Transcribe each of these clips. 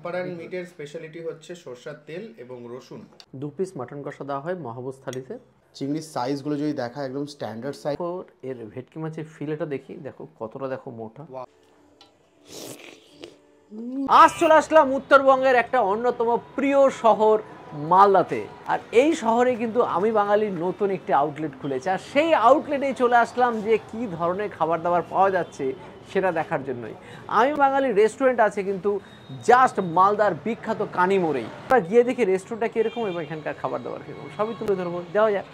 Champaran মিটের speciality হচ্ছে সরষের তেল এবং রসুন। 2 পিস মাটন কষা দেওয়া হয় মহাভোজ থালিতে। চিংড়ির সাইজগুলো যদি দেখা একদম স্ট্যান্ডার্ড সাইজ। এর ভেটকি মাছের ফিলেটা দেখি, দেখো কতটা, দেখো মোটা। আজ চলে আসলাম উত্তরবঙ্গের একটা অন্যতম প্রিয় শহর মালদাতে। আর এই শহরে কিন্তু আমি বাঙালির নতুন একটি আউটলেট খুলেছে, আর সেই আউটলেটেই চলে আসলাম যে কি ধরনের খাবার দাবার পাওয়া যাচ্ছে সেটা দেখার জন্যই। আমি বাঙালির রেস্টুরেন্ট আছে কিন্তু জাস্ট মালদার বিখ্যাত কানি মোড়েই। এবার গিয়ে দেখি রেস্টুরেন্টটা কীরকম এবং এখানকার খাবার দাবার কীরকম, সবই তুলে ধরবো, দেওয়া যাক।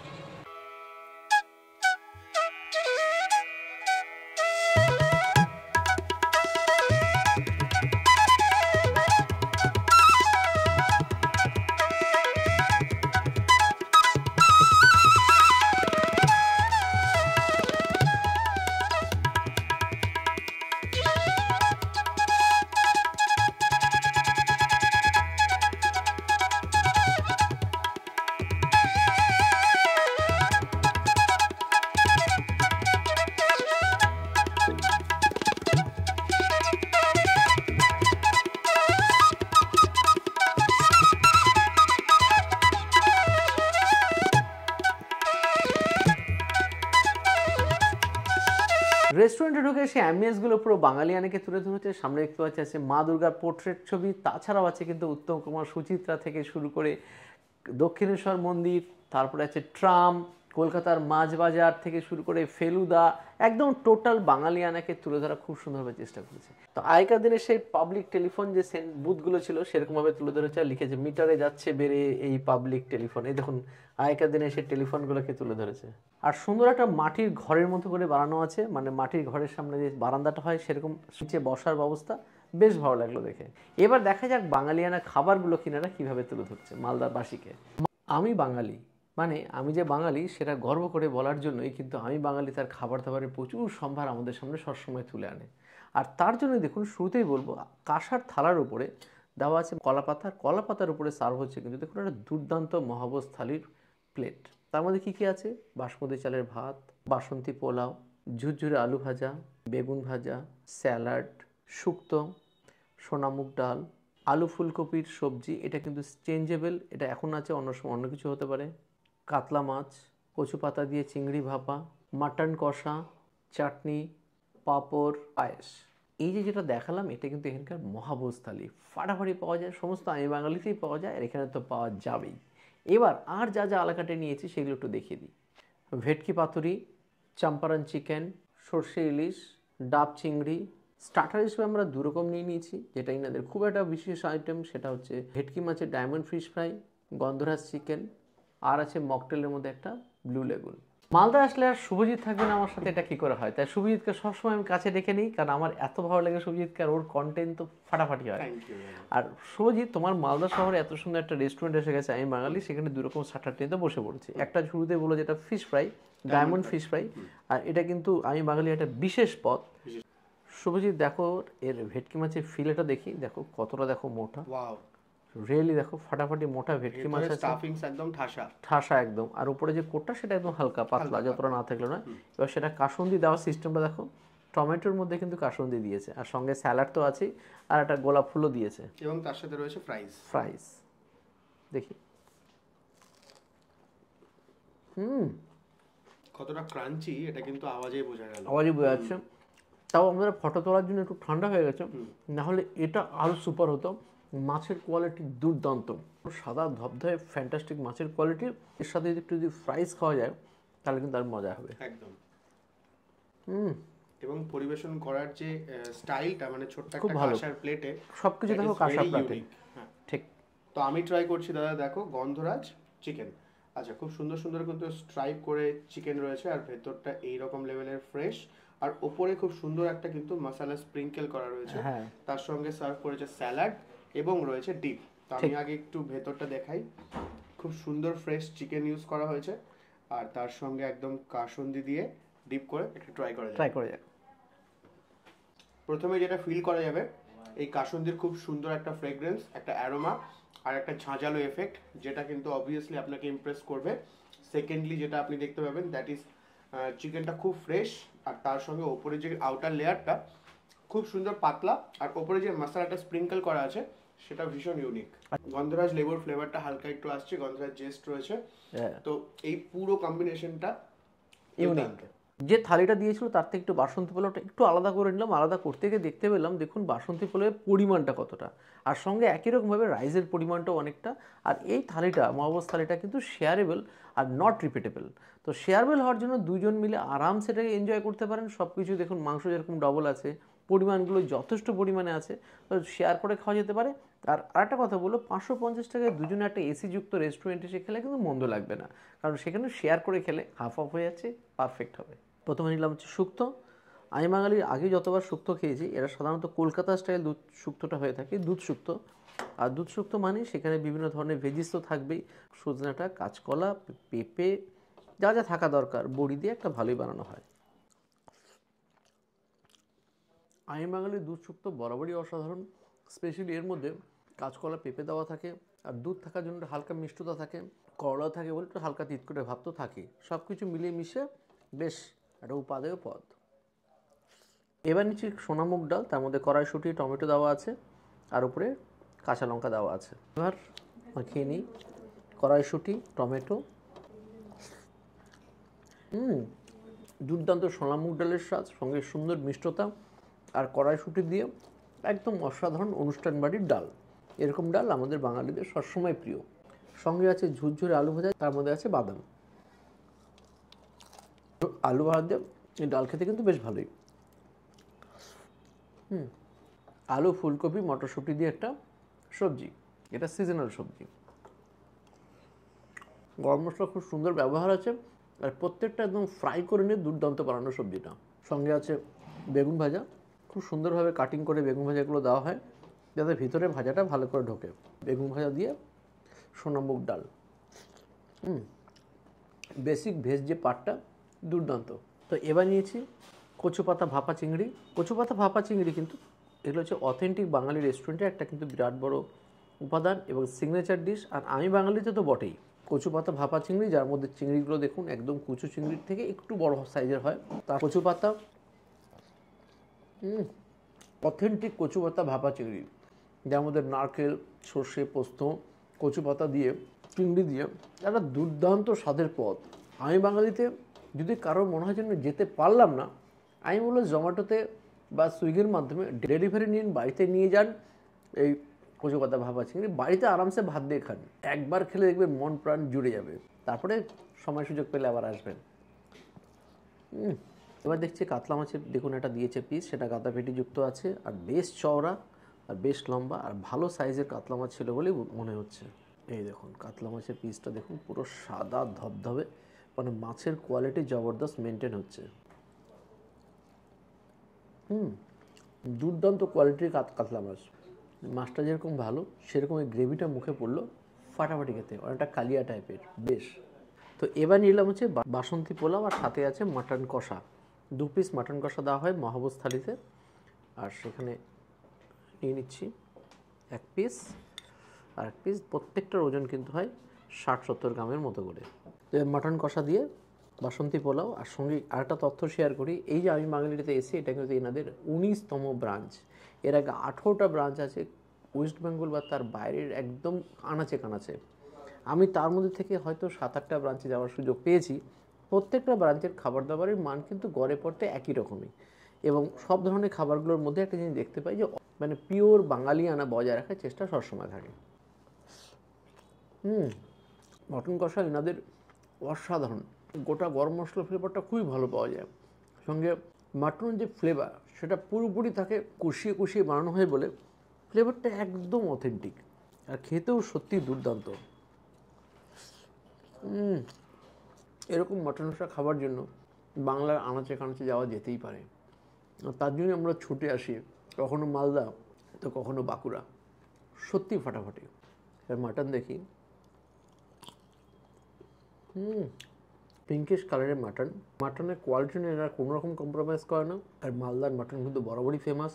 রেস্টুরেন্টে ঢুকে সেই অ্যাম্বিয়েন্সগুলো পুরো বাঙালিয়ানাকে তুলে ধরেছে। সামনে দেখতে পাচ্ছি আছে মা দুর্গার পোর্ট্রেট ছবি, তাছাড়াও আছে কিন্তু উত্তম কুমার সুচিত্রা থেকে শুরু করে দক্ষিণেশ্বর মন্দির, তারপরে আছে ট্রাম, কলকাতার মাছ বাজার থেকে শুরু করে ফেলুদা, একদম টোটাল বাঙালিয়ানাকে তুলে ধরা খুব সুন্দরভাবে চেষ্টা করেছে। তো আগেকার দিনে সেই পাবলিক টেলিফোন যে বুথগুলো ছিল সেরকমভাবে তুলে ধরেছে, আর লিখেছে মিটারে যাচ্ছে বেড়ে এই পাবলিক টেলিফোন। এই দেখুন আগেকার দিনে সেই টেলিফোনগুলোকে তুলে ধরেছে। আর সুন্দর একটা মাটির ঘরের মতো করে বানানো আছে, মানে মাটির ঘরের সামনে যে বারান্দাটা হয় সেরকম নিচে বসার ব্যবস্থা, বেশ ভালো লাগলো দেখে। এবার দেখা যাক বাঙালিয়ানা খাবারগুলো কিনারা কিভাবে তুলে ধরছে মালদাবাসীকে। আমি বাঙালি, মানে আমি যে বাঙালি সেটা গর্ব করে বলার জন্যই কিন্তু আমি বাঙালি তার খাবার দাবারের প্রচুর সম্ভার আমাদের সামনে সবসময় তুলে আনে। আর তার জন্য দেখুন শুরুতেই বলবো কাঁসার থালার উপরে দেওয়া আছে কলাপাতা, কলাপাতার উপরে সার্ভ হচ্ছে কিন্তু দেখুন একটা দুর্দান্ত মহাভোজ থালির প্লেট। তার মধ্যে কী কী আছে? বাসমতি চালের ভাত, বাসন্তী পোলাও, ঝুরঝুরে আলু ভাজা, বেগুন ভাজা, স্যালাড, শুক্তো, সোনামুগ ডাল, আলু ফুলকপির সবজি, এটা কিন্তু চেঞ্জেবল, এটা এখন আছে অন্য সময় অন্য কিছু হতে পারে, কাতলা মাছ, কচু পাতা দিয়ে চিংড়ি ভাপা, মাটন কষা, চাটনি, পাঁপড়, পায়েস। এই যে যেটা দেখালাম এটা কিন্তু এখানকার মহাভোজ থালি, ফাটাফাটি পাওয়া যায়, সমস্ত আমি বাঙালিতেই পাওয়া যায়, আর এখানে তো পাওয়া যাবেই। এবার আর যা যা আলাকাটে নিয়েছি সেগুলো একটু দেখিয়ে দিই। ভেটকি পাতুরি, চম্পারন চিকেন, সর্ষে ইলিশ, ডাব চিংড়ি। স্টার্টার হিসেবে আমরা দুরকম নিয়ে নিয়েছি, যেটা ইনাদের খুব একটা বিশেষ আইটেম, সেটা হচ্ছে ভেটকি মাছের ডায়মন্ড ফিশ ফ্রাই, গন্ধরাজ চিকেন, আর আছে মকটেলের মধ্যে একটা ব্লু লেগুন। মালদা আসলে আর শুভজিৎ থাকবে না আমার সাথে, এটা কী করে হয়? তাই শুভজিৎকে সবসময় আমি কাছে ডেকে নিই, কারণ আমার এত ভালো লাগে শুভজিৎকে, আর ওর কন্টেন্ট তো ফাটাফাটি হয়। আর শুভজিৎ, তোমার মালদা শহরে এত সুন্দর একটা রেস্টুরেন্ট এসে গেছে আমি বাঙালি, সেখানে দুরকম স্টার্টার নিতে বসে পড়েছি। একটা শুরুতে বলো যেটা fish fry, diamond fish fry, আর এটা কিন্তু আমি বাঙালি একটা বিশেষ পদ। শুভজিৎ দেখো এর ভেটকি মাছের ফিলেটা দেখি, দেখো কতটা, দেখো মোটা, রিয়েলি দেখো ফাটাফাটি মোটা ভেটকি মাছ আছে, স্টাফিংস একদম ঠাসা ঠাসা একদম। আর উপরে যে কোটটা সেটা একদম হালকা পাতলা, যতটা না থাকলো না। এবার সেটা কাসুন্দি দেওয়ার সিস্টেমটা দেখো, টমেটোর মধ্যে কিন্তু কাসুন্দি দিয়েছে, আর সঙ্গে স্যালাড তো আছেই, আর একটা গোলাপ ফুলও দিয়েছে, এবং তার সাথে রয়েছে ফ্রাইস। দেখি কতটা ক্রাঞ্চি এটা কিন্তু আওয়াজেই বোঝা যাচ্ছে। তাও আমাদের ফটো তোলার জন্য একটু ঠান্ডা হয়ে গেছে, না হলে এটা আরও সুপার হতো। মাছের কোয়ালিটি দুর্দান্ত, সাদা ধবধবে ফ্যান্টাস্টিক মাছের কোয়ালিটি, এর সাথে একটু যদি ফ্রাইস খাওয়া যায় তাহলে কিন্তু আর মজা হবে একদম। এবং পরিবেশন করার যে স্টাইলটা, মানে ছোট্ট একটা কাঁসার প্লেটে সবকিছু দেখো, কাঁসার প্লেটে, ঠিক। তো আমি ট্রাই করছি দাদা, দেখো গন্ধরাজ চিকেন। আচ্ছা, খুব সুন্দর সুন্দর কিন্তু স্ট্রাইপ করে চিকেন রয়েছে, আর ভেতরটা এইরকম লেভেলের ফ্রেশ, আর ওপরে খুব সুন্দর একটা কিন্তু মশলা স্প্রিঙ্কেল করা রয়েছে, তার সঙ্গে সার্ভ করেছে স্যালাড এবং রয়েছে ডিপ। তো আমি আগে একটু ভেতরটা দেখাই, খুব সুন্দর ফ্রেশ চিকেন ইউজ করা হয়েছে, আর তার সঙ্গে একদম কাসুন্দি দিয়ে ডিপ করে একটু ট্রাই করা যায়। প্রথমে যেটা ফিল করা যাবে, এই কাসুন্দির খুব সুন্দর একটা ফ্রেগরেন্স, একটা অ্যারোমা, আর একটা ঝাঁঝালো এফেক্ট, যেটা কিন্তু অবভিয়াসলি আপনাকে ইমপ্রেস করবে। সেকেন্ডলি যেটা আপনি দেখতে পাবেন, দ্যাট ইজ চিকেনটা খুব ফ্রেশ, আর তার সঙ্গে ওপরে যে আউটার লেয়ারটা খুব সুন্দর পাতলা, আর ওপরে যে মশলাটা স্প্রিঙ্কেল করা আছে সেটা ভীষণ ইউনিক। গন্ধরাজ লেবুর ফ্লেভারটা হালকা একটু আসছে, গন্ধরাজ জেস্ট রয়েছে, তো এই পুরো কম্বিনেশনটা ইউনিক। যে থালিটা দিয়েছিল তার থেকে একটু বাসন্তী পোলাওটা একটু আলাদা করে নিলাম। আলাদা করতে গিয়ে দেখতে পেলাম দেখুন বাসন্তী পোলাওয়ের পরিমাণটা কতটা, আর সঙ্গে একই রকমভাবে রাইসের পরিমাণটাও অনেকটা। আর এই থালিটা মহাবস থালিটা কিন্তু শেয়ারেবল আর নট রিপিটেবল। তো শেয়ারেবল হওয়ার জন্য দুজন মিলে আরামসে এটাকে এনজয় করতে পারেন। সব কিছু দেখুন, মাংস যেরকম ডবল আছে, পরিমাণগুলো যথেষ্ট পরিমাণে আছে, তো শেয়ার করে খাওয়া যেতে পারে। আর আরেকটা কথা বলবো, 550 টাকায় দুজনে একটা এসি যুক্ত রেস্টুরেন্টে এসে খেলে কিন্তু মন্দ লাগবে না, কারণ সেখানে শেয়ার করে খেলে হাফ অফ হয়ে যাচ্ছে, পারফেক্ট হবে। প্রথমে নিলাম হচ্ছে শুক্তো। আমি বাঙালির আগে যতবার শুক্তো খেয়েছি, এরা সাধারণত কলকাতা স্টাইল দুধ শুক্তোটা হয়ে থাকে, দুধ শুক্তো। আর দুধ শুক্তো মানে সেখানে বিভিন্ন ধরনের ভেজিস তো থাকবেই, সজনাটা, কাঁচকলা, পেঁপে, যা যা থাকা দরকার, বড়ি দিয়ে একটা ভালোই বানানো হয়। আমি বাঙালির দুধ শুক্তো বরাবরই অসাধারণ। স্পেশালি এর মধ্যে কাঁচকলা, পেঁপে দেওয়া থাকে, আর দুধ থাকার জন্য হালকা মিষ্টতা থাকে, করলা থাকে বলে একটু হালকা তিতকুটে ভাব তো থাকে। সব কিছু মিলিয়ে মিশে বেশ একটা উপাদেয় পদ। এবার নিচ্ছি সোনামুগ ডাল, তার মধ্যে কড়াইশুঁটি, টমেটো দেওয়া আছে, আর উপরে কাঁচা লঙ্কা দেওয়া আছে। এবার মাখিয়ে নিই কড়াইশুঁটি, টমেটো। দুর্দান্ত সোনামুগ ডালের স্বাদ, সঙ্গে সুন্দর মিষ্টতা, আর কড়াইশুঁটি দিয়ে একদম অসাধারণ অনুষ্ঠান বাড়ির ডাল। এরকম ডাল আমাদের বাঙালিদের সবসময় প্রিয়। সঙ্গে আছে ঝুরঝুরে আলু ভাজা, তার মধ্যে আছে বাদাম। আলু ভাজা দিয়ে এই ডাল খেতে কিন্তু বেশ ভালোই। আলু, ফুলকপি, মটরশুঁটি দিয়ে একটা সবজি, এটা সিজনাল সবজি। গরম মশলা খুব সুন্দর ব্যবহার আছে, আর প্রত্যেকটা একদম ফ্রাই করে নিয়ে দুর্দান্ত বানানো সবজিটা। সঙ্গে আছে বেগুন ভাজা, খুব সুন্দরভাবে কাটিং করে বেগুন ভাজাগুলো দেওয়া হয় যাতে ভিতরে ভাজাটা ভালো করে ঢোকে। বেগুন ভাজা দিয়ে সোনামুগ ডাল, বেসিক ভেজ যে পার্টটা দুর্দান্ত। তো এবার নিয়েছি কচু পাতা ভাপা চিংড়ি। কচু পাতা ভাপা চিংড়ি কিন্তু এগুলো হচ্ছে অথেন্টিক বাঙালি রেস্টুরেন্টের একটা কিন্তু বিরাট বড় উপাদান এবং সিগনেচার ডিশ। আর আমি বাঙালিতে তো বটেই। কচু পাতা ভাপা চিংড়ি, যার মধ্যে চিংড়িগুলো দেখুন একদম কুচু চিংড়ির থেকে একটু বড় সাইজের হয়। তার কচু পাতা, অথেন্টিক কচু পাতা ভাপা চিংড়ি, যার মধ্যে নারকেল, সর্ষে, পোস্ত, কচু পাতা দিয়ে, চিংড়ি দিয়ে একটা দুর্দান্ত স্বাদের পদ। আমি বাঙালিতে যদি কারোর মনে হয় যেন যেতে পারলাম না, আমি বলবো জোম্যাটোতে বা সুইগির মাধ্যমে ডেলিভারি নিন, বাড়িতে নিয়ে যান এই কচু পাতা ভাপা চিংড়ি, বাড়িতে আরামসে ভাত দিয়ে খান। একবার খেলে দেখবেন মন প্রাণ জুড়ে যাবে, তারপরে সময় সুযোগ পেলে আবার আসবেন। এবার দেখছি কাতলা মাছের, দেখুন এটা দিয়েছে পিস, সেটা গাদা পেটি যুক্ত আছে, আর বেশ চওড়া আর বেশ লম্বা, আর ভালো সাইজের কাতলা মাছ ছিল বলেই মনে হচ্ছে। এই দেখুন কাতলা মাছের পিসটা দেখুন, পুরো সাদা ধবধবে, মানে মাছের কোয়ালিটি জবরদস্ত মেনটেন হচ্ছে। দুর্দান্ত কোয়ালিটির কাতলা মাছ। মাছটা যেরকম ভালো, সেরকম এই গ্রেভিটা মুখে পড়লো ফাটাফাটি খেতে, অনেকটা কালিয়া টাইপের বেশ। তো এবার নিলাম হচ্ছে বাসন্তী পোলাও, আর সাথে আছে মাটন কষা। 2 পিস মাটন কষা দেওয়া হয় মহাভোজ থালিতে, আর সেখানে নিয়ে নিচ্ছি 1 পিস আর 1 পিস। প্রত্যেকটার ওজন কিন্তু হয় 60-70 গ্রামের মতো করে। তো মাটন কষা দিয়ে বাসন্তী পোলাও, আর সঙ্গে আরেকটা তথ্য শেয়ার করি, এই যে আমি বাঙালিতে এসে, এটা কিন্তু এনাদের 19তম ব্রাঞ্চ। এর আগে 18টা ব্রাঞ্চ আছে ওয়েস্ট বেঙ্গল বা তার বাইরের একদম কানাচে কানাচে। আমি তার মধ্যে থেকে হয়তো 7-8টা ব্রাঞ্চে যাওয়ার সুযোগ পেয়েছি। প্রত্যেকটা ব্রাঞ্চের খাবার দাবারের মান কিন্তু গড়ে পড়তে একই রকমই, এবং সব ধরনের খাবারগুলোর মধ্যে একটা জিনিস দেখতে পাই যে মানে পিওর বাঙালিয়ানা বজায় রাখার চেষ্টা সবসময় থাকে। মটন কষা এনাদের অসাধারণ, গোটা গরম মশলা ফ্লেভারটা খুবই ভালো পাওয়া যায়, সঙ্গে মাটনের যে ফ্লেভার সেটা পুরোপুরি থাকে কষিয়ে কষিয়ে বানানো হয় বলে ফ্লেভারটা একদম অথেন্টিক, আর খেতেও সত্যি দুর্দান্ত। এরকম মটন কষা খাবার জন্য বাংলার আনাচে কানাচে যাওয়া যেতেই পারে, তার জন্য আমরা ছুটে আসি, কখনো মালদা তো কখনো বাঁকুড়া। সত্যি ফাটাফাটি। এবার মাটন দেখি, পিঙ্কিশ কালারের মাটন। মাটনের কোয়ালিটি নিয়ে এরা কোনো রকম কম্প্রোমাইজ করে না, আর মালদার মাটন কিন্তু বরাবরই ফেমাস।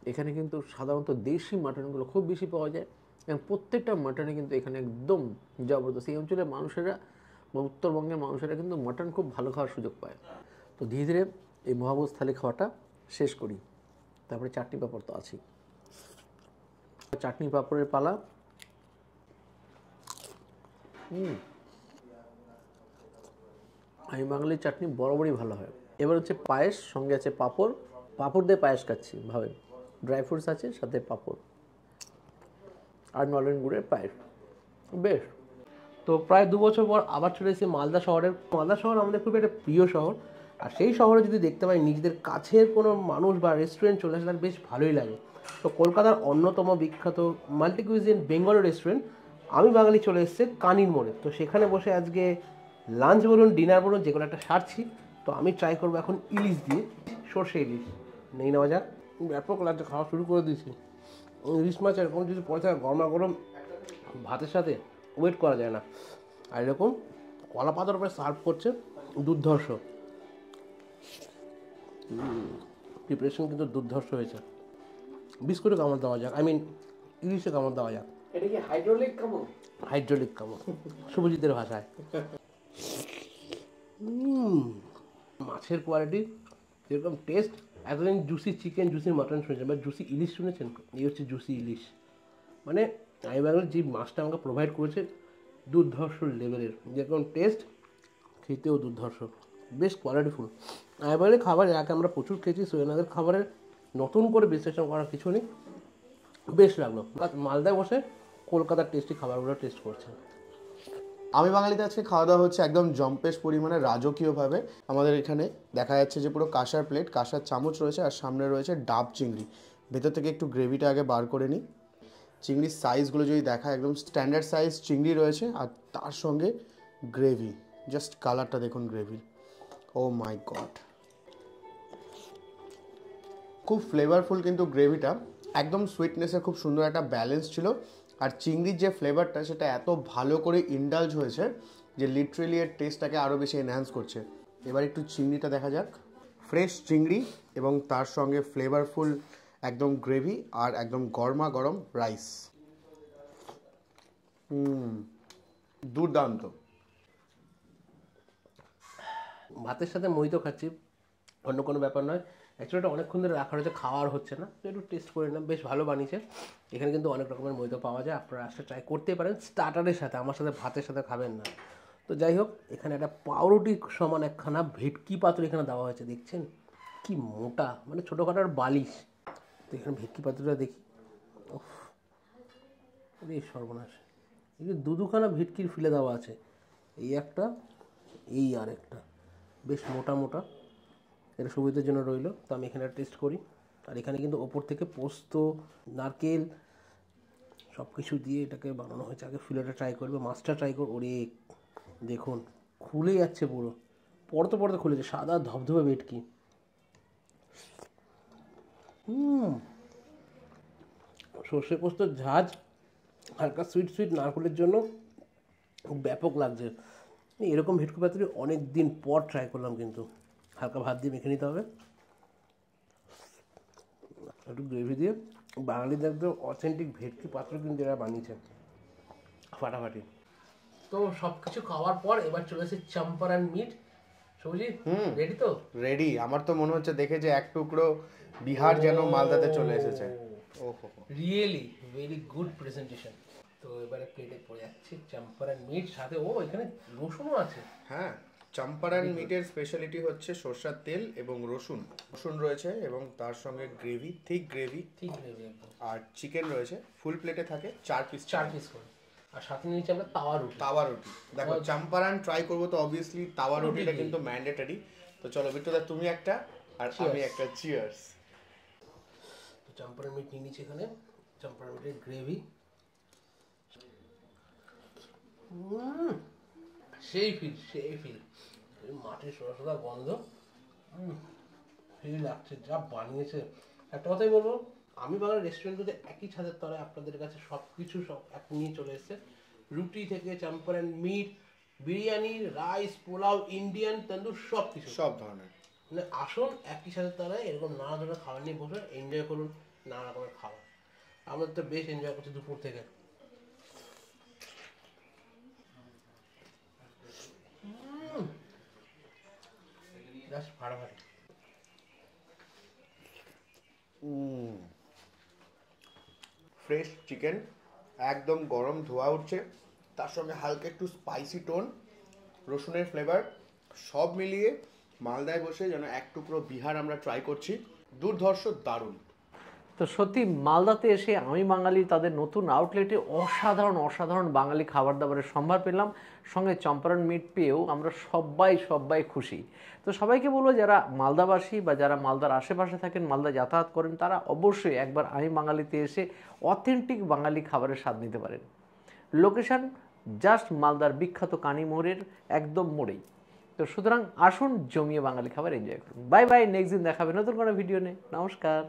এখানে কিন্তু সাধারণত দেশি মাটনগুলো খুব বেশি পাওয়া যায়, এবং প্রত্যেকটা মাটনে কিন্তু এখানে একদম জবরদস্ত। এই অঞ্চলের মানুষেরা বা উত্তরবঙ্গের মানুষেরা কিন্তু মাটন খুব ভালো খাওয়ার সুযোগ পায়। তো ধীরে ধীরে এই মহাভোজ থালি খাওয়াটা শেষ করি, তারপরে চাটনি পাঁপড় তো আছেই। চাটনি পাঁপড়ের পালা। আমি বাঙালির চাটনি বরাবরই ভালো হয়। এবার হচ্ছে পায়েস, সঙ্গে আছে পাঁপড়। পাঁপড় দিয়ে পায়েস খাচ্ছি, ভাবেন। ড্রাই ফ্রুটস আছে, সাথে পাঁপড় আর নলেন গুড়ের পায়েস, বেশ। তো প্রায় 2 বছর পর আবার চলে এসেছি মালদা শহরে। মালদা শহর আমাদের খুব একটা প্রিয় শহর, আর সেই শহরে যদি দেখতে পাই নিজেদের কাছের কোনো মানুষ বা রেস্টুরেন্ট চলে আসে, তার বেশ ভালোই লাগে। তো কলকাতার অন্যতম বিখ্যাত মাল্টি কুইজিন বেঙ্গল রেস্টুরেন্ট আমি বাঙালি চলে এসেছে কানির মোড়ে। তো সেখানে বসে আজকে লাঞ্চ বলুন ডিনার বলুন যে কোনো একটা সারছি। তো আমি ট্রাই করবো এখন ইলিশ দিয়ে, সর্ষে ইলিশ। নেই নেওয়া যাক। ব্যাপক লাগছে, খাওয়া শুরু করে দিয়েছি। ইলিশ মাছ এরকম যদি পড়ে থাকে গরমা গরম ভাতের সাথে, ওয়েট করা যায় না। আর এরকম কলা পাতার উপরে সার্ভ করছে, দুর্ধর্ষ। প্রিপারেশন কিন্তু দুর্ধর্ষ হয়েছে। বিস্কুটে কামড় দেওয়া যাক, আই মিন ইলিশে কামড় দেওয়া যাক। এটা কি হাইড্রোলিক কামড়? হাইড্রোলিক কামড়, শুভজিতের ভাষায়। মাছের কোয়ালিটি, যেরকম টেস্ট, এতদিন জুসি চিকেন, জুসি মাটন শুনেছেন, বা জুসি ইলিশ শুনেছেন, এই হচ্ছে জুসি ইলিশ। মানে আমি বাঙালি যে মাছটা আমাকে প্রোভাইড করেছে দুর্ধর্ষ লেভেলের, যেরকম টেস্ট, খেতেও দুর্ধর্ষ, বেশ কোয়ালিটিফুল। আমি বাঙালি খাবার এর আগে আমরা প্রচুর খেয়েছি, সোয়েনাদের খাবারের নতুন করে বিশ্লেষণ করার কিছু নেই, বেশ লাগলো। মালদায় বসে কলকাতার টেস্টি খাবারগুলো টেস্ট করছে। আমি বাঙালিতে আজকে খাওয়া দাওয়া হচ্ছে একদম জম্পেশ পরিমাণে, রাজকীয়ভাবে। আমাদের এখানে দেখা যাচ্ছে যে পুরো কাঁসার প্লেট, কাঁসার চামচ রয়েছে, আর সামনে রয়েছে ডাব চিংড়ি। ভেতর থেকে একটু গ্রেভিটা আগে বার করে নিই। চিংড়ির সাইজগুলো যদি দেখা, একদম স্ট্যান্ডার্ড সাইজ চিংড়ি রয়েছে, আর তার সঙ্গে গ্রেভি। জাস্ট কালারটা দেখুন গ্রেভির, ও মাই গড। খুব ফ্লেভারফুল কিন্তু গ্রেভিটা, একদম সুইটনেসের খুব সুন্দর একটা ব্যালেন্স ছিল। আর চিংড়ির যে ফ্লেভারটা সেটা এত ভালো করে ইন্ডালজ হয়েছে যে লিটারেলি এর টেস্টটাকে আরও বেশি এনহ্যান্স করছে। এবার একটু চিংড়িটা দেখা যাক। ফ্রেশ চিংড়ি এবং তার সঙ্গে ফ্লেভারফুল একদম গ্রেভি, আর একদম গরমা গরম রাইস। দুর্দান্ত। ভাতের সাথে মোহিত খাচ্ছি, অন্য কোনো ব্যাপার নয়। অ্যাকচুয়ালি এটা অনেকক্ষণ ধরে রাখা হয়েছে, খাওয়ার হচ্ছে না, তো একটু টেস্ট করে নিলাম, বেশ ভালো বানিয়েছে। এখানে কিন্তু অনেক রকমের মোহিত পাওয়া যায়, আপনারা আসলে ট্রাই করতেই পারেন স্টার্টারের সাথে, আমার সাথে ভাতের সাথে খাবেন না। তো যাই হোক, এখানে একটা পাউরুটি সমান একখানা ভেটকি পাতুরি এখানে দেওয়া হয়েছে, দেখছেন কি মোটা, মানে ছোটোখাটোর বালিশ। তো এখানে ভেটকি পাতুরিটা দেখি, এই সর্বনাশ, এই যে দুখানা ভেটকির ফিলে দেওয়া আছে, এই একটা, এই আর একটা, বেশ মোটা মোটা। এটা সুবিধার জন্য রইলো। তো আমি এখানে টেস্ট করি। আর এখানে কিন্তু ওপর থেকে পোস্ত, নারকেল সব কিছু দিয়ে এটাকে বানানো হয়েছে। আগে ফিলেটা ট্রাই করবে, মাছটা ট্রাই করবো। ওরে দেখুন, খুলে যাচ্ছে পুরো, পড়তে পড়তে খুলেছে, সাদা ধবধবে ভেটকি। সর্ষে পোস্তর ঝাঁজ, হালকা সুইট সুইট নারকেলের জন্য ব্যাপক লাগছে। এরকম ভেটকি পাতুরি অনেক দিন পর ট্রাই করলাম, কিন্তু হালকা ভাত দিয়ে মেখে নিতে হবে, একটু গ্রেভি দিয়ে। বাঙালিদের একদম অথেন্টিক ভেটকি পাতুরি কিন্তু এরা বানিয়েছে, ফাটাফাটি। তো সব কিছু খাওয়ার পর এবার চলে এসেছে চম্পারন মিট। সবজিৎ রেডি তো? রেডি। আমার তো মনে হচ্ছে দেখে যে এক টুকরো বিহার যেন মালদাতে চলে এসেছে। ওহো, রিয়েলি ভেরি গুড প্রেজেন্টেশন। তো এবারে প্লেটে পড়ে যাচ্ছে চম্পারন মিট, সাথে ও এখানে রসুনও আছে। হ্যাঁ, চম্পারন মিটের স্পেশালিটি হচ্ছে সরষের তেল এবং রসুন। রসুন রয়েছে এবং তার সঙ্গে গ্রেভি, থিক গ্রেভি, একদম। আর চিকেন রয়েছে। ফুল প্লেটে থাকে 4 পিস, 4 পিস করে। আর সাথে নিয়েছি আমরা তাওয়া রুটি। তাওয়া রুটি। দেখো, চম্পারন ট্রাই করবো তো অবভিয়াসলি তাওয়া রুটিটা কিন্তু ম্যান্ডেটরি। তো চলো বিট্টুদা, তুমি একটা আর আমি একটা। চিয়ার্স। তো চম্পারন মিট নিয়ে নিচ্ছি এখানে, চম্পারন মিটের গ্রেভি, সেই ফিল, সেই ফিল, মাটির সোদা সোদা গন্ধ, ফিল লাগছে, যা বানিয়েছে। একটা কথাই বলবো, আমি বাংলা রেস্টুরেন্টগুলোতে একই ছাদের তলায় আপনাদের কাছে সব কিছু সব এক নিয়ে চলে এসেছে। রুটি থেকে Champaran meat, biryani, rice, pulao, Indian, tandoor, সব কিছু, সব ধরনের। মানে আসুন একই ছাদের তলায় এরকম নানা ধরনের খাবার নিয়ে বসে এনজয় করুন নানা রকমের খাবার। আমরা তো বেশ এনজয় করছি দুপুর থেকে। জাস্ট ফাটাফাটি। ফ্রেশ চিকেন, একদম গরম ধোয়া উঠছে, তার সঙ্গে হালকা একটু স্পাইসি টোন, রসুনের ফ্লেভার, সব মিলিয়ে মালদায় বসে যেন এক টুকরো বিহার আমরা ট্রাই করছি। দুর্ধর্ষ, দারুণ। তো সত্যি মালদাতে এসে আমি বাঙালি তাদের নতুন আউটলেটে অসাধারণ অসাধারণ বাঙালি খাবার দাবারের সম্ভার পেলাম, সঙ্গে চম্পারণ মিট পেয়েও আমরা সবাই খুশি। তো সবাইকে বলবো যারা মালদাবাসী বা যারা মালদার আশেপাশে থাকেন, মালদা যাতায়াত করেন, তারা অবশ্যই একবার আমি বাঙালিতে এসে অথেন্টিক বাঙালি খাবারের স্বাদ নিতে পারেন। লোকেশন জাস্ট মালদার বিখ্যাত কানি মোড়ের একদম মোড়েই। তো সুতরাং আসুন, জমিয়ে বাঙালি খাবার এনজয় করুন। বাই বাই, নেক্সট দিন দেখাবে নতুন কোনো ভিডিও নিয়ে। নমস্কার।